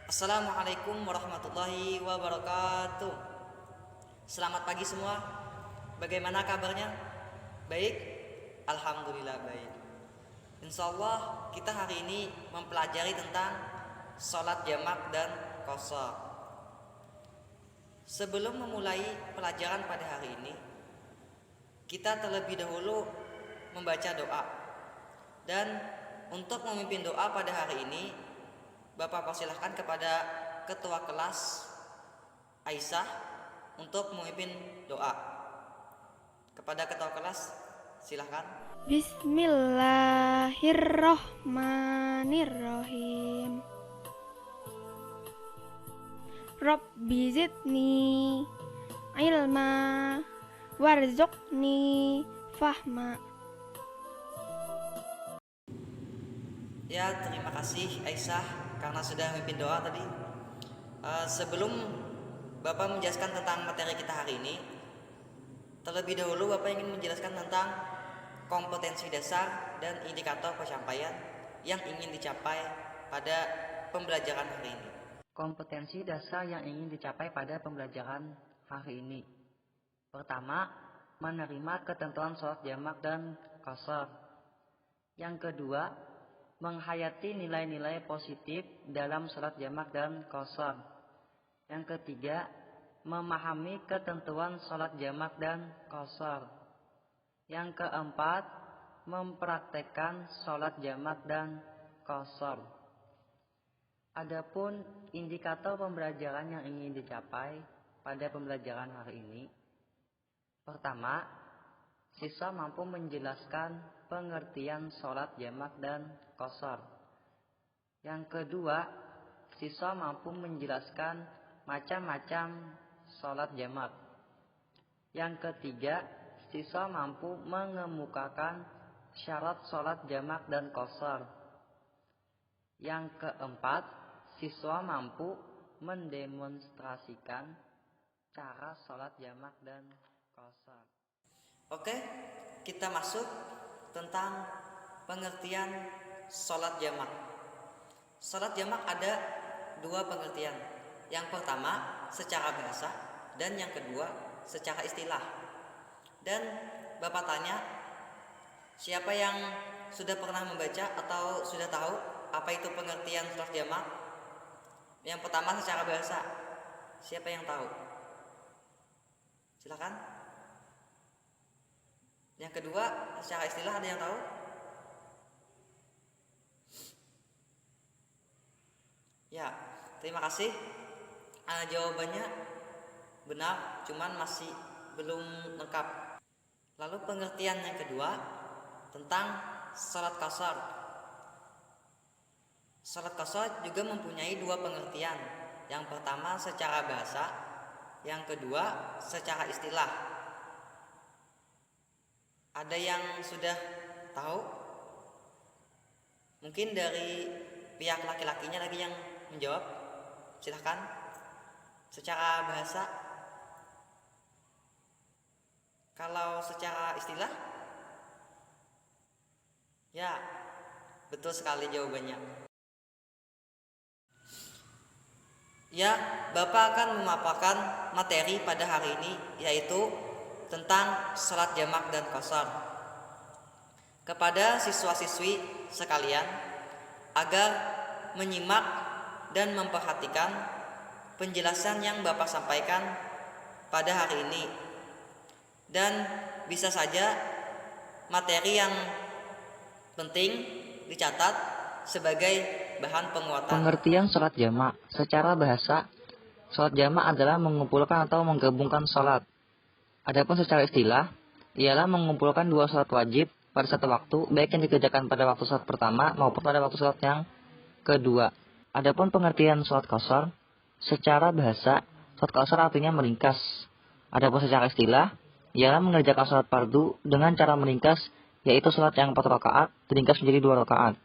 Assalamualaikum warahmatullahi wabarakatuh. Selamat pagi semua. Bagaimana kabarnya? Baik? Alhamdulillah baik. Insya Allah kita hari ini mempelajari tentang sholat jamak dan qashar. Sebelum memulai pelajaran pada hari ini, kita terlebih dahulu membaca doa. Dan untuk memimpin doa pada hari ini, Bapak persilahkan kepada ketua kelas Aisyah untuk memimpin doa. Kepada ketua kelas, silahkan. Bismillahirrohmanirrohim. Rabbi zidni ilma warzuqni fahma. Ya, terima kasih Aisyah karena sudah memimpin doa tadi. Sebelum Bapak menjelaskan tentang materi kita hari ini, terlebih dahulu Bapak ingin menjelaskan tentang kompetensi dasar dan indikator pencapaian yang ingin dicapai pada pembelajaran hari ini. Kompetensi dasar yang ingin dicapai pada pembelajaran hari ini. Pertama, menerima ketentuan sholat jamak dan qashar. Yang kedua, menghayati nilai-nilai positif dalam sholat jamak dan qashar. Yang ketiga, memahami ketentuan sholat jamak dan qashar. Yang keempat, mempraktekkan sholat jamak dan qashar. Adapun indikator pembelajaran yang ingin dicapai pada pembelajaran hari ini. Pertama, siswa mampu menjelaskan pengertian sholat jamak dan qashar. Yang kedua, siswa mampu menjelaskan macam-macam sholat jamak. Yang ketiga, siswa mampu mengemukakan syarat sholat jamak dan qashar. Yang keempat, siswa mampu mendemonstrasikan cara sholat jamak dan qashar. Oke, kita masuk tentang pengertian sholat jamak. Sholat jamak ada dua pengertian. Yang pertama secara bahasa dan yang kedua secara istilah. Dan Bapak tanya, siapa yang sudah pernah membaca atau sudah tahu apa itu pengertian sholat jamak? Yang pertama secara bahasa. Siapa yang tahu? Silakan. Yang kedua secara istilah, ada yang tahu? Ya, terima kasih. Jawabannya benar, cuman masih belum lengkap. Lalu pengertian yang kedua tentang sholat qashar. Sholat qashar juga mempunyai dua pengertian. Yang pertama secara bahasa, yang kedua secara istilah. Ada yang sudah tahu? Mungkin dari pihak laki-lakinya lagi yang menjawab. Silahkan. Secara bahasa. Kalau secara istilah? Ya, betul sekali jawabannya. Ya, Bapak akan memaparkan materi pada hari ini, yaitu tentang sholat jamak dan qashar kepada siswa-siswi sekalian agar menyimak dan memperhatikan penjelasan yang Bapak sampaikan pada hari ini. Dan bisa saja materi yang penting dicatat sebagai bahan penguatan. Pengertian sholat jamak. Secara bahasa, sholat jamak adalah mengumpulkan atau menggabungkan sholat. Adapun secara istilah, ialah mengumpulkan dua sholat wajib pada satu waktu, baik yang dikerjakan pada waktu sholat pertama maupun pada waktu sholat yang kedua. Adapun pengertian sholat qashar, secara bahasa, sholat qashar artinya meringkas. Adapun secara istilah, ialah mengerjakan sholat fardu dengan cara meringkas, yaitu sholat yang 4 rakaat diringkas menjadi 2 rakaat.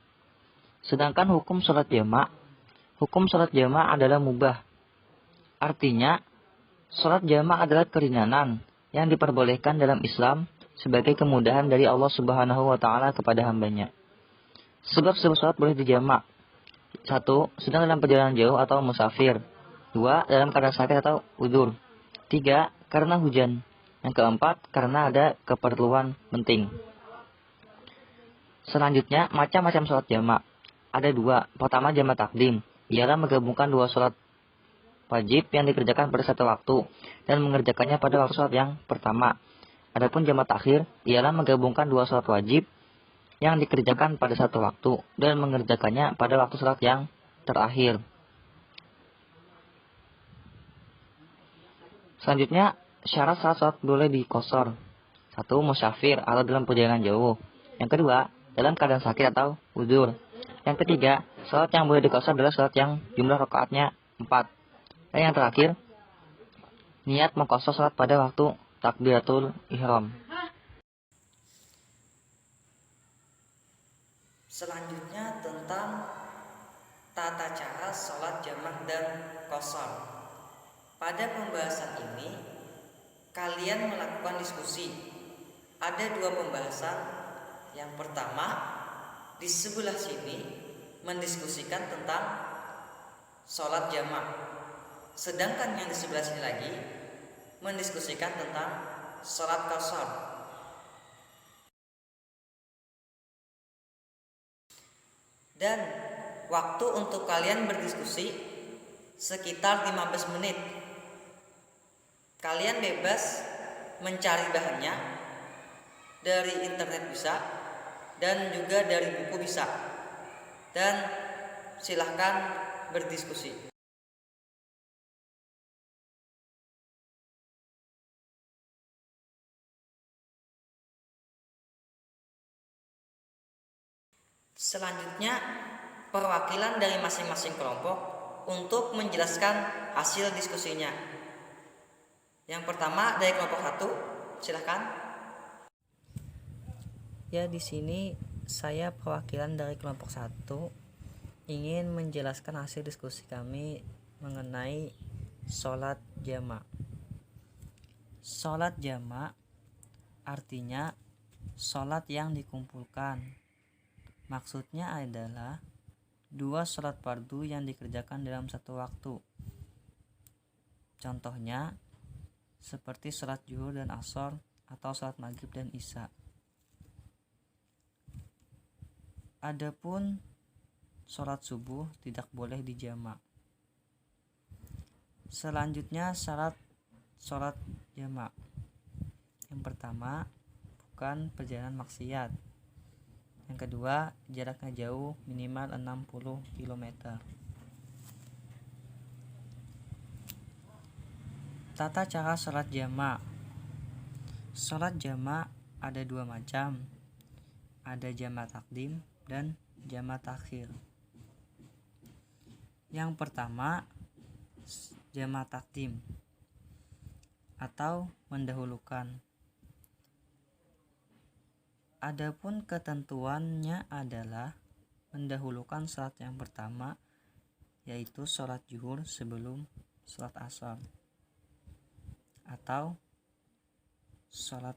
Sedangkan hukum sholat jamak adalah mubah. Artinya, sholat jamak adalah keringanan yang diperbolehkan dalam Islam sebagai kemudahan dari Allah Subhanahu wa Ta'ala kepada hambanya. Sebab sholat boleh dijamak. 1. Sedang dalam perjalanan jauh atau musafir. 2. Dalam keadaan sakit atau udzur. 3. Karena hujan. Yang keempat, karena ada keperluan penting. Selanjutnya, macam-macam sholat jamak. Ada 2. Pertama, jamak takdim. Ialah menggabungkan 2 sholat wajib yang dikerjakan pada satu waktu dan mengerjakannya pada waktu sholat yang pertama. Adapun jamak takhir ialah menggabungkan 2 sholat wajib yang dikerjakan pada satu waktu dan mengerjakannya pada waktu sholat yang terakhir. Selanjutnya, syarat sholat boleh dikosor. 1. Musyafir atau dalam perjalanan jauh. Yang kedua, dalam keadaan sakit atau udzur. Yang ketiga, sholat yang boleh dikosor adalah sholat yang jumlah rakaatnya 4. Dan yang terakhir, niat mengqashar sholat pada waktu takbiratul ihram. Selanjutnya tentang tata cara sholat jamak dan qashar. Pada pembahasan ini, kalian melakukan diskusi. Ada 2 pembahasan. Yang pertama, di sebelah sini mendiskusikan tentang sholat jamak. Sedangkan yang di sebelah sini lagi mendiskusikan tentang sholat qashar. Dan waktu untuk kalian berdiskusi sekitar 15 menit. Kalian bebas mencari bahannya dari internet bisa dan juga dari buku bisa. Dan silahkan berdiskusi. Selanjutnya, perwakilan dari masing-masing kelompok untuk menjelaskan hasil diskusinya. Yang pertama dari kelompok 1, silakan. Ya, di sini saya perwakilan dari kelompok 1 ingin menjelaskan hasil diskusi kami mengenai sholat jamak. Sholat jamak artinya sholat yang dikumpulkan. Maksudnya adalah 2 sholat fardu yang dikerjakan dalam satu waktu. Contohnya seperti sholat zuhur dan asar atau sholat maghrib dan isya. Adapun sholat subuh tidak boleh dijamak. Selanjutnya syarat sholat jamak. Yang pertama, bukan perjalanan maksiat. Yang kedua, jaraknya jauh minimal 60 km. Tata cara sholat jamak. Sholat jamak ada 2 macam. Ada jamak takdim dan jamak takhir. Yang pertama, jamak takdim atau mendahulukan. Adapun ketentuannya adalah mendahulukan sholat yang pertama, yaitu sholat zuhur sebelum sholat asar, atau sholat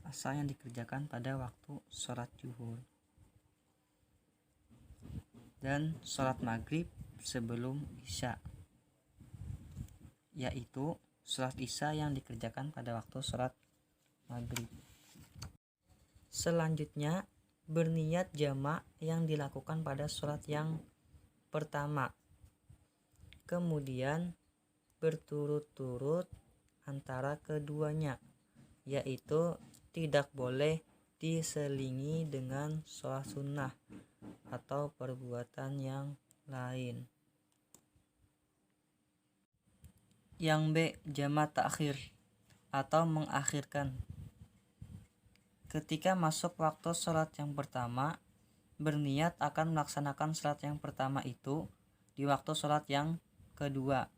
asar yang dikerjakan pada waktu sholat zuhur, dan sholat maghrib sebelum isya, yaitu sholat isya yang dikerjakan pada waktu sholat maghrib. Selanjutnya, berniat jamak yang dilakukan pada sholat yang pertama. Kemudian berturut-turut antara keduanya, yaitu tidak boleh diselingi dengan sholat sunnah atau perbuatan yang lain. Yang B, jamak takhir atau mengakhirkan. Ketika masuk waktu sholat yang pertama, berniat akan melaksanakan sholat yang pertama itu di waktu sholat yang kedua.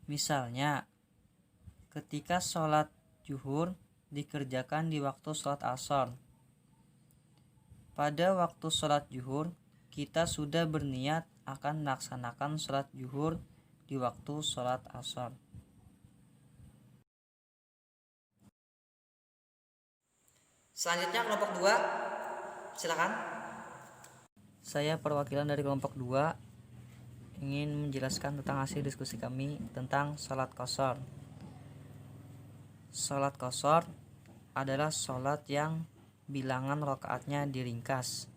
Misalnya, ketika sholat zuhur dikerjakan di waktu sholat asar. Pada waktu sholat zuhur, kita sudah berniat akan melaksanakan sholat zuhur di waktu sholat asar. Selanjutnya kelompok 2, silakan. Saya perwakilan dari kelompok 2 ingin menjelaskan tentang hasil diskusi kami tentang sholat qashar. Sholat qashar adalah sholat yang bilangan rakaatnya diringkas,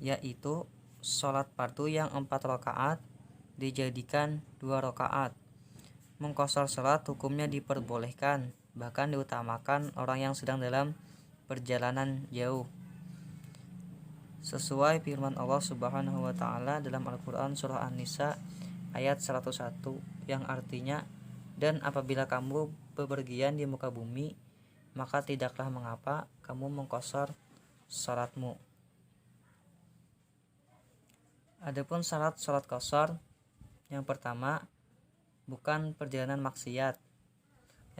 yaitu sholat fardu yang 4 rakaat dijadikan 2 rakaat. Mengqashar sholat hukumnya diperbolehkan, bahkan diutamakan orang yang sedang dalam perjalanan jauh. Sesuai firman Allah Subhanahu wa taala dalam Al-Qur'an surah An-Nisa ayat 101 yang artinya, dan apabila kamu bepergian di muka bumi, maka tidaklah mengapa kamu mengqashar salatmu. Adapun syarat salat qashar, yang pertama, bukan perjalanan maksiat.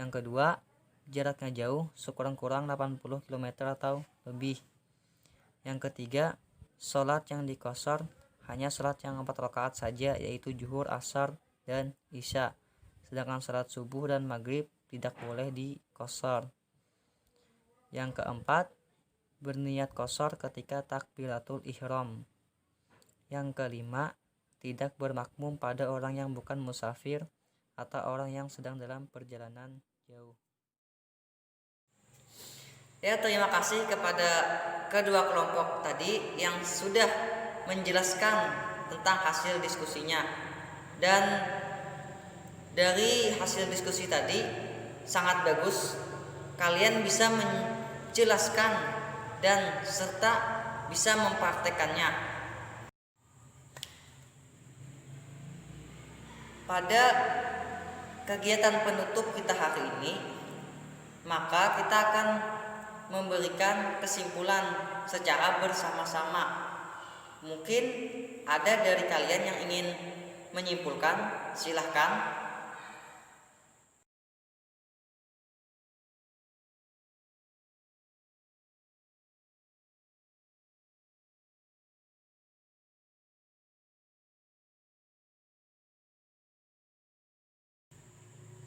Yang kedua, jaraknya jauh, sekurang-kurang 80 km atau lebih. Yang ketiga, sholat yang diqashar hanya sholat yang 4 rakaat saja, yaitu zuhur, asar, dan isya. Sedangkan sholat subuh dan maghrib tidak boleh diqashar. Yang keempat, berniat qashar ketika takbiratul ihram. Yang kelima, tidak bermakmum pada orang yang bukan musafir atau orang yang sedang dalam perjalanan jauh. Ya, terima kasih kepada kedua kelompok tadi yang sudah menjelaskan tentang hasil diskusinya. Dan dari hasil diskusi tadi sangat bagus. Kalian bisa menjelaskan dan serta bisa mempraktekannya. Pada kegiatan penutup kita hari ini, maka kita akan memberikan kesimpulan secara bersama-sama. Mungkin ada dari kalian yang ingin menyimpulkan, silahkan.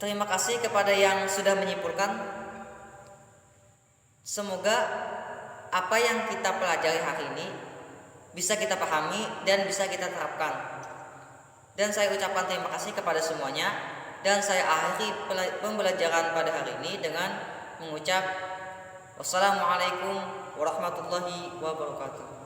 Terima kasih kepada yang sudah menyimpulkan. Semoga apa yang kita pelajari hari ini bisa kita pahami dan bisa kita terapkan. Dan saya ucapkan terima kasih kepada semuanya. Dan saya akhiri pembelajaran pada hari ini dengan mengucap wassalamualaikum warahmatullahi wabarakatuh.